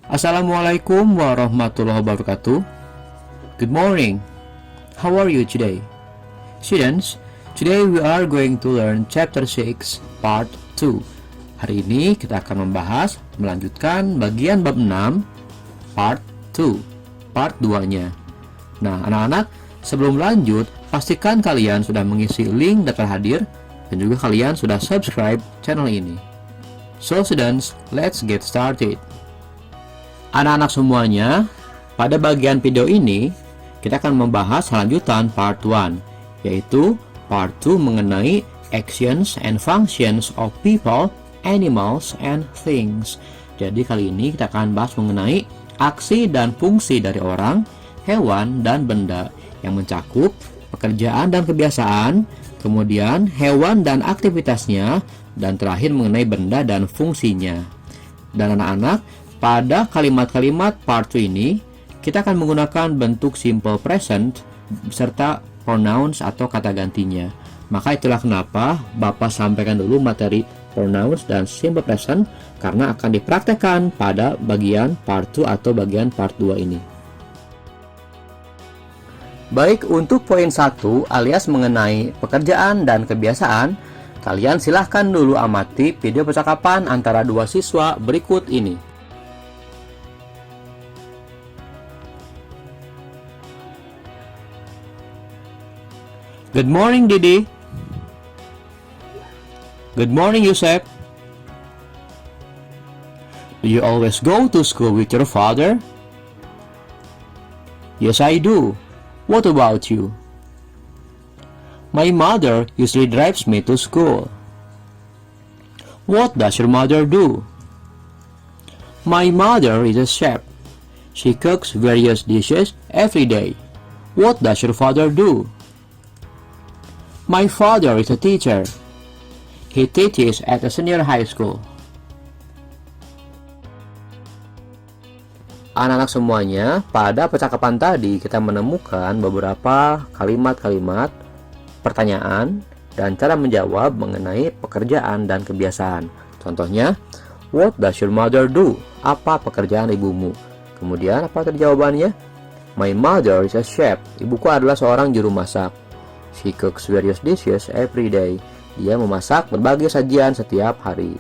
Assalamualaikum warahmatullahi wabarakatuh. Good morning. How are you today? Students, today we are going to learn chapter 6 part 2. Hari ini kita akan melanjutkan bagian bab 6 part 2, part 2-nya. Nah, anak-anak, sebelum lanjut, pastikan kalian sudah mengisi link daftar hadir dan juga kalian sudah subscribe channel ini. So students, let's get started. Anak-anak semuanya, pada bagian video ini kita akan membahas lanjutan part 1, yaitu part 2 mengenai actions and functions of people, animals, and things. Jadi kali ini kita akan bahas mengenai aksi dan fungsi dari orang, hewan, dan benda yang mencakup pekerjaan dan kebiasaan, kemudian hewan dan aktivitasnya, dan terakhir mengenai benda dan fungsinya. Dan anak-anak, pada kalimat-kalimat part 2 ini, kita akan menggunakan bentuk simple present beserta pronouns atau kata gantinya. Maka itulah kenapa Bapak sampaikan dulu materi pronouns dan simple present, karena akan dipraktekkan pada bagian part 2 atau bagian part 2 ini. Baik, untuk poin 1 alias mengenai pekerjaan dan kebiasaan, kalian silahkan dulu amati video percakapan antara dua siswa berikut ini. Good morning, Didi. Good morning, Yusef. Do you always go to school with your father? Yes, I do. What about you? My mother usually drives me to school. What does your mother do? My mother is a chef. She cooks various dishes every day. What does your father do? My father is a teacher. He teaches at a senior high school. Anak-anak semuanya, pada percakapan tadi kita menemukan beberapa kalimat-kalimat pertanyaan dan cara menjawab mengenai pekerjaan dan kebiasaan. Contohnya, what does your mother do? Apa pekerjaan ibumu? Kemudian apa tadi jawabannya? My mother is a chef. Ibuku adalah seorang juru masak. She cooks various dishes every day. Dia memasak berbagai sajian setiap hari.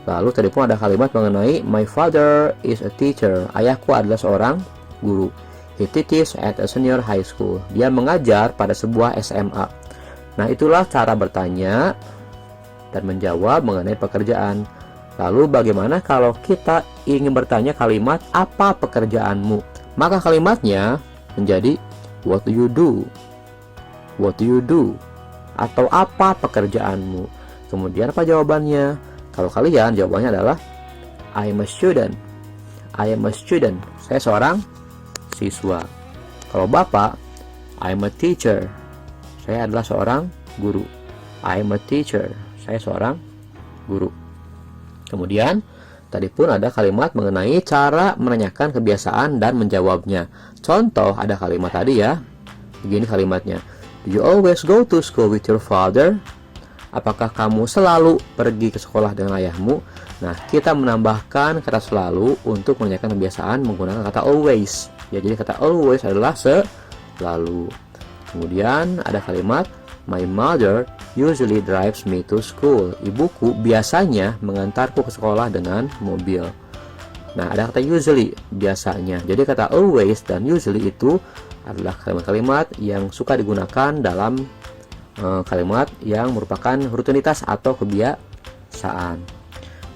Lalu tadi pun ada kalimat mengenai my father is a teacher. Ayahku adalah seorang guru. He teaches at a senior high school. Dia mengajar pada sebuah SMA. Nah, itulah cara bertanya dan menjawab mengenai pekerjaan. Lalu bagaimana kalau kita ingin bertanya kalimat apa pekerjaanmu? Maka kalimatnya menjadi what do you do? What do you do? Atau apa pekerjaanmu? Kemudian apa jawabannya? Kalau kalian jawabannya adalah I am a student. I am a student. Saya seorang siswa. Kalau Bapak, I am a teacher. Saya adalah seorang guru. I am a teacher. Saya seorang guru. Kemudian tadi pun ada kalimat mengenai cara menanyakan kebiasaan dan menjawabnya. Contoh ada kalimat tadi ya. Begini kalimatnya. Do you always go to school with your father? Apakah kamu selalu pergi ke sekolah dengan ayahmu? Nah, kita menambahkan kata selalu untuk menanyakan kebiasaan menggunakan kata always. Ya, jadi kata always adalah selalu. Kemudian ada kalimat my mother usually drives me to school. Ibuku biasanya mengantarku ke sekolah dengan mobil. Nah, ada kata usually, biasanya. Jadi kata always dan usually itu adalah kalimat-kalimat yang suka digunakan dalam kalimat yang merupakan rutinitas atau kebiasaan.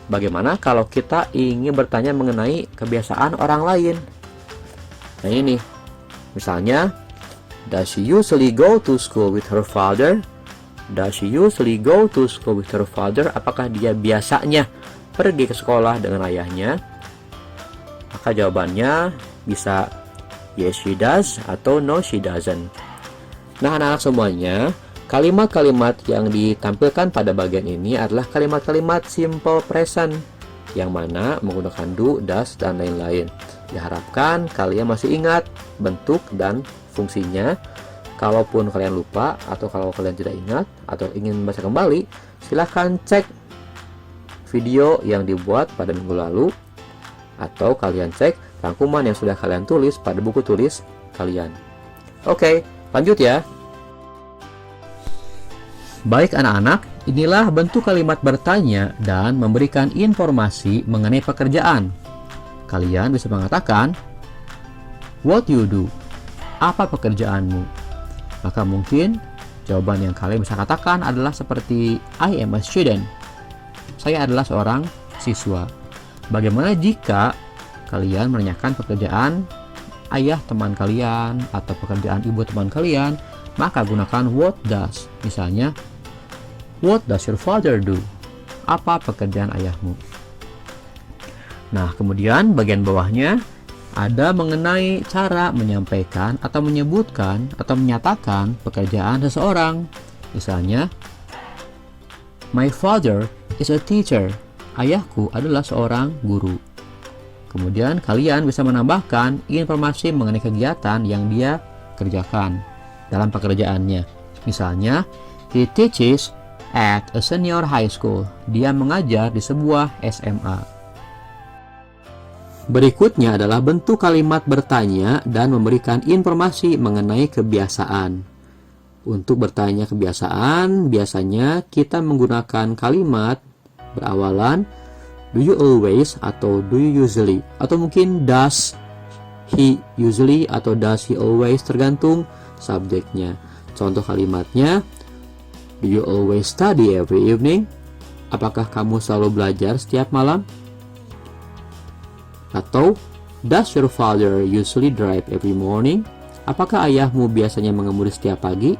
Bagaimana kalau kita ingin bertanya mengenai kebiasaan orang lain? Nah ini, misalnya, does she usually go to school with her father? Does she usually go to school with her father? Apakah dia biasanya pergi ke sekolah dengan ayahnya? Maka jawabannya bisa yes she does atau no she doesn't. Nah anak-anak semuanya, kalimat-kalimat yang ditampilkan pada bagian ini adalah kalimat-kalimat simple present yang mana menggunakan do, does, dan lain-lain. Diharapkan kalian masih ingat bentuk dan fungsinya. Kalaupun kalian lupa atau kalau kalian tidak ingat atau ingin membaca kembali, silahkan cek video yang dibuat pada minggu lalu atau kalian cek rangkuman yang sudah kalian tulis pada buku tulis kalian. Oke, lanjut ya. Baik anak-anak, inilah bentuk kalimat bertanya dan memberikan informasi mengenai pekerjaan. Kalian bisa mengatakan, what you do? Apa pekerjaanmu? Maka mungkin jawaban yang kalian bisa katakan adalah seperti I am a student. Saya adalah seorang siswa. Bagaimana jika kalian menanyakan pekerjaan ayah teman kalian atau pekerjaan ibu teman kalian? Maka gunakan what does. Misalnya, what does your father do? Apa pekerjaan ayahmu? Nah, kemudian bagian bawahnya ada mengenai cara menyampaikan atau menyebutkan atau menyatakan pekerjaan seseorang. Misalnya, my father is a teacher. Ayahku adalah seorang guru. Kemudian kalian bisa menambahkan informasi mengenai kegiatan yang dia kerjakan dalam pekerjaannya. Misalnya, he teaches at a senior high school. Dia mengajar di sebuah SMA. Berikutnya adalah bentuk kalimat bertanya dan memberikan informasi mengenai kebiasaan. Untuk bertanya kebiasaan, biasanya kita menggunakan kalimat berawalan do you always atau do you usually, atau mungkin does he usually atau does he always, tergantung subjeknya. Contoh kalimatnya, do you always study every evening? Apakah kamu selalu belajar setiap malam? Atau, does your father usually drive every morning? Apakah ayahmu biasanya mengemudi setiap pagi?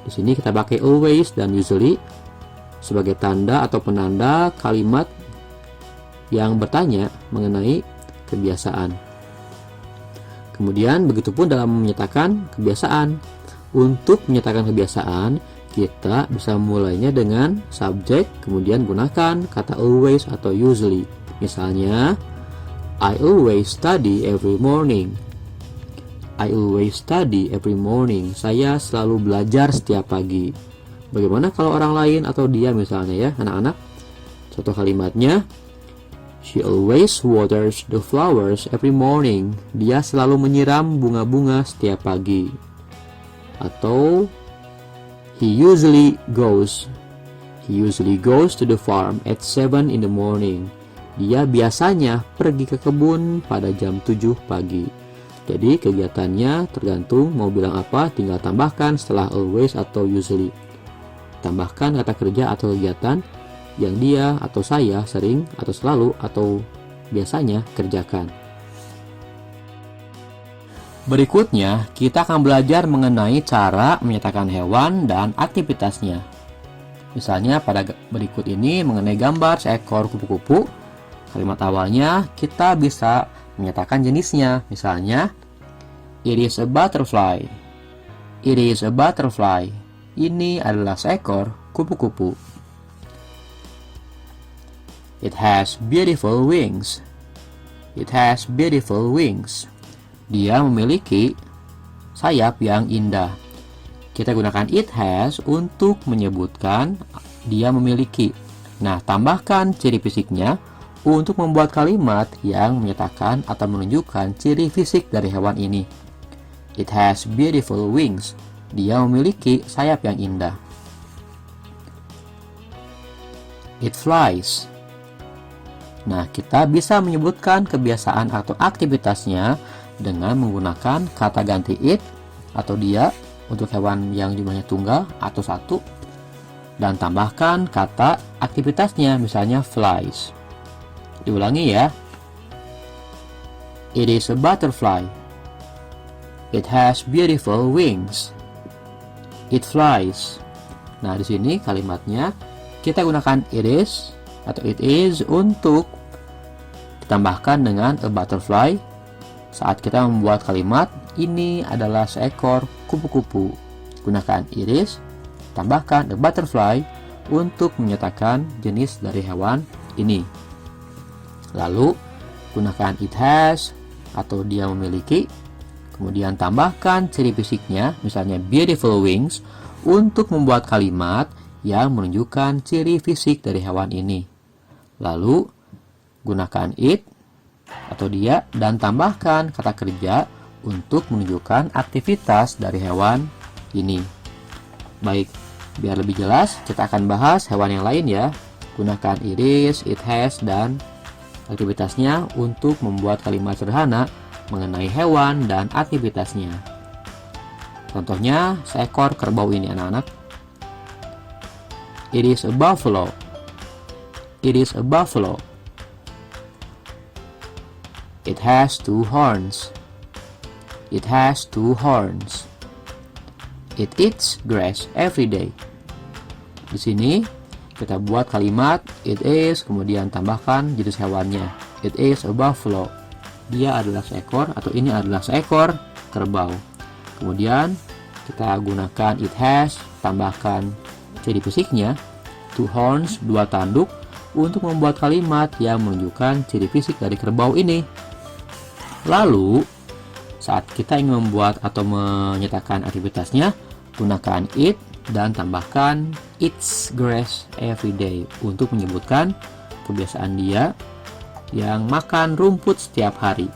Di sini kita pakai always dan usually sebagai tanda atau penanda kalimat yang bertanya mengenai kebiasaan. Kemudian begitupun dalam menyatakan kebiasaan. Untuk menyatakan kebiasaan, kita bisa memulainya dengan subjek, kemudian gunakan kata always atau usually. Misalnya, I always study every morning. I always study every morning. Saya selalu belajar setiap pagi. Bagaimana kalau orang lain atau dia misalnya ya, anak-anak? Contoh kalimatnya, she always waters the flowers every morning. Dia selalu menyiram bunga-bunga setiap pagi. Atau he usually goes to the farm at 7 in the morning. Dia biasanya pergi ke kebun pada jam 7 pagi. Jadi kegiatannya tergantung mau bilang apa, tinggal tambahkan setelah always atau usually. Tambahkan kata kerja atau kegiatan yang dia atau saya sering atau selalu atau biasanya kerjakan. Berikutnya, kita akan belajar mengenai cara menyatakan hewan dan aktivitasnya. Misalnya pada berikut ini mengenai gambar seekor kupu-kupu. Kalimat awalnya kita bisa menyatakan jenisnya. Misalnya, it is a butterfly. It is a butterfly. Ini adalah seekor kupu-kupu. It has beautiful wings. It has beautiful wings. Dia memiliki sayap yang indah. Kita gunakan it has untuk menyebutkan dia memiliki. Nah, tambahkan ciri fisiknya untuk membuat kalimat yang menyatakan atau menunjukkan ciri fisik dari hewan ini. It has beautiful wings. Dia memiliki sayap yang indah. It flies. Nah, kita bisa menyebutkan kebiasaan atau aktivitasnya dengan menggunakan kata ganti it atau dia untuk hewan yang jumlahnya tunggal atau satu, dan tambahkan kata aktivitasnya, misalnya flies. Diulangi ya. It is a butterfly. It has beautiful wings. It flies. Nah, di sini kalimatnya kita gunakan it is atau it is untuk ditambahkan dengan a butterfly saat kita membuat kalimat ini adalah seekor kupu-kupu. Gunakan it is, tambahkan a butterfly untuk menyatakan jenis dari hewan ini. Lalu gunakan it has atau dia memiliki, kemudian tambahkan ciri fisiknya, misalnya beautiful wings, untuk membuat kalimat yang menunjukkan ciri fisik dari hewan ini. Lalu gunakan it atau dia, dan tambahkan kata kerja untuk menunjukkan aktivitas dari hewan ini. Baik, biar lebih jelas, kita akan bahas hewan yang lain ya. Gunakan it is, it has, dan aktivitasnya untuk membuat kalimat sederhana mengenai hewan dan aktivitasnya. Contohnya, seekor kerbau ini anak-anak. It is a buffalo. It is a buffalo. It has 2 horns. It has 2 horns. It eats grass every day. Di sini kita buat kalimat it is, kemudian tambahkan jenis hewannya. It is a buffalo. Dia adalah seekor, atau ini adalah seekor kerbau. Kemudian kita gunakan it has, tambahkan ciri fisiknya, 2 horns, 2 tanduk, untuk membuat kalimat yang menunjukkan ciri fisik dari kerbau ini. Lalu, saat kita ingin membuat atau menyatakan aktivitasnya, gunakan it dan tambahkan eats grass every day untuk menyebutkan kebiasaan dia yang makan rumput setiap hari.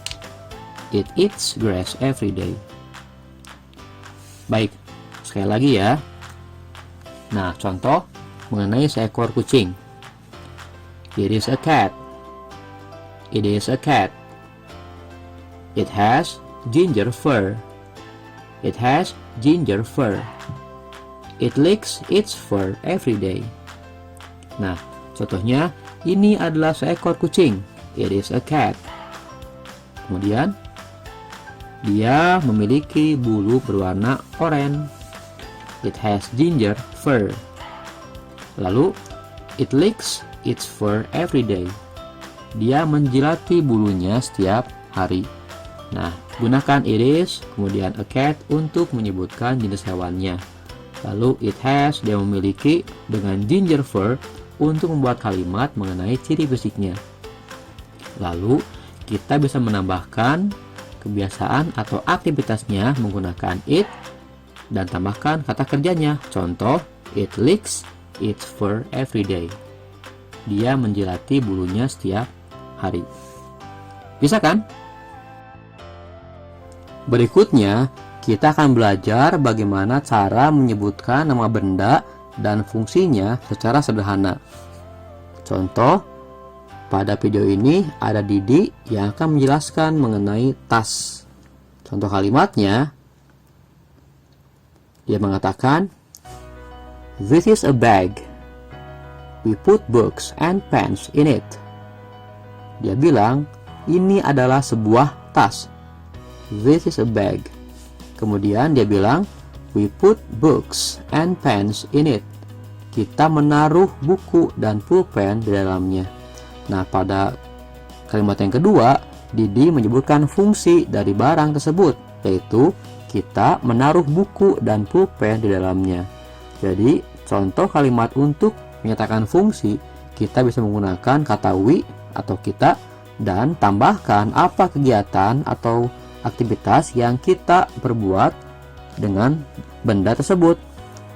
It eats grass every day. Baik, sekali lagi ya. Nah, contoh mengenai seekor kucing. It is a cat. It is a cat. It has ginger fur. It has ginger fur. It licks its fur every day. Nah, contohnya ini adalah seekor kucing. It is a cat. Kemudian dia memiliki bulu berwarna oranye. It has ginger fur. Lalu, it licks its fur every day. Dia menjilati bulunya setiap hari. Nah, gunakan it is, kemudian a cat untuk menyebutkan jenis hewannya. Lalu it has, dia memiliki, dengan ginger fur untuk membuat kalimat mengenai ciri fisiknya. Lalu kita bisa menambahkan kebiasaan atau aktivitasnya menggunakan it dan tambahkan kata kerjanya. Contoh, it licks its fur every day. Dia menjilati bulunya setiap hari. Bisa kan? Berikutnya, kita akan belajar bagaimana cara menyebutkan nama benda dan fungsinya secara sederhana. Contoh, pada video ini ada Didi yang akan menjelaskan mengenai tas. Contoh kalimatnya, dia mengatakan, "This is a bag. We put books and pens in it." Dia bilang, ini adalah sebuah tas. This is a bag. Kemudian dia bilang, we put books and pens in it. Kita menaruh buku dan pulpen di dalamnya. Nah, pada kalimat yang kedua, Didi menyebutkan fungsi dari barang tersebut, yaitu kita menaruh buku dan pulpen di dalamnya. Jadi, contoh kalimat untuk menyatakan fungsi, kita bisa menggunakan kata we atau kita dan tambahkan apa kegiatan atau aktivitas yang kita perbuat dengan benda tersebut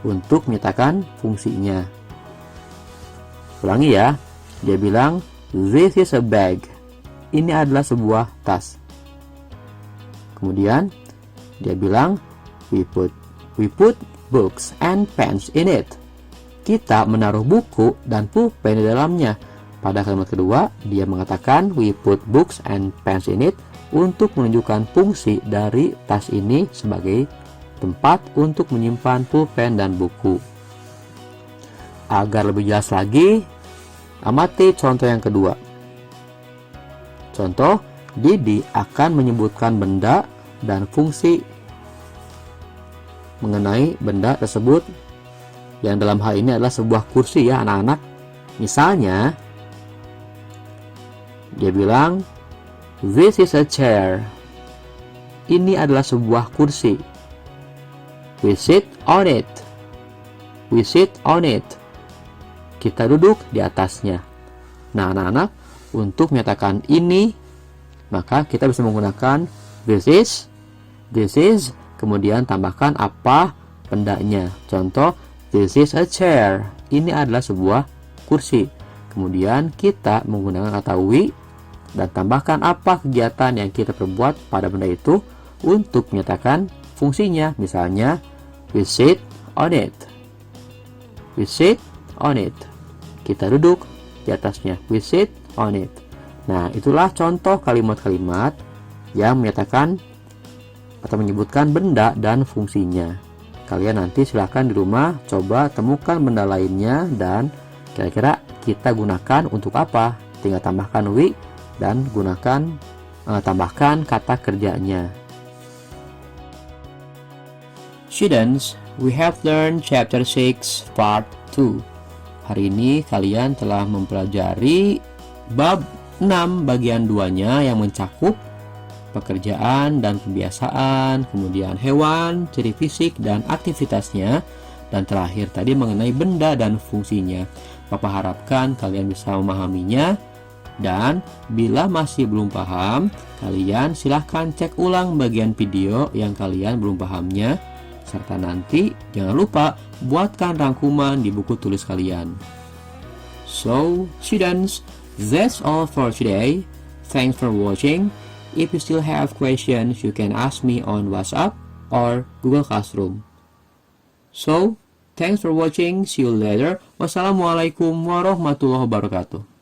untuk menyatakan fungsinya. Ulangi ya, dia bilang this is a bag. Ini adalah sebuah tas. Kemudian dia bilang we put books and pens in it. Kita menaruh buku dan pulpen di dalamnya. Pada kalimat kedua, dia mengatakan we put books and pens in it untuk menunjukkan fungsi dari tas ini sebagai tempat untuk menyimpan pulpen dan buku. Agar lebih jelas lagi, amati contoh yang kedua. Contoh, Didi akan menyebutkan benda dan fungsi mengenai benda tersebut, yang dalam hal ini adalah sebuah kursi ya anak-anak. Misalnya, dia bilang, this is a chair. Ini adalah sebuah kursi. We sit on it. We sit on it. Kita duduk di atasnya. Nah, anak-anak, untuk menyatakan ini, maka kita bisa menggunakan this is, kemudian tambahkan apa bendanya. Contoh, this is a chair. Ini adalah sebuah kursi. Kemudian kita menggunakan kata we dan tambahkan apa kegiatan yang kita perbuat pada benda itu untuk menyatakan fungsinya. Misalnya, we sit on it. We sit on it. Kita duduk di atasnya. We sit on it. Nah, itulah contoh kalimat-kalimat yang menyatakan atau menyebutkan benda dan fungsinya. Kalian nanti silahkan di rumah coba temukan benda lainnya dan kira-kira kita gunakan untuk apa. Tinggal tambahkan we dan tambahkan kata kerjanya. Students, we have learned chapter 6 part 2. Hari ini kalian telah mempelajari bab 6 bagian 2-nya yang mencakup pekerjaan dan kebiasaan, kemudian hewan, ciri fisik dan aktivitasnya, dan terakhir tadi mengenai benda dan fungsinya. Papa harapkan kalian bisa memahaminya, dan bila masih belum paham, kalian silahkan cek ulang bagian video yang kalian belum pahamnya, serta nanti jangan lupa buatkan rangkuman di buku tulis kalian. So, students, that's all for today. Thanks for watching. If you still have questions, you can ask me on WhatsApp or Google Classroom. So, thanks for watching. See you later. Wassalamualaikum warahmatullahi wabarakatuh.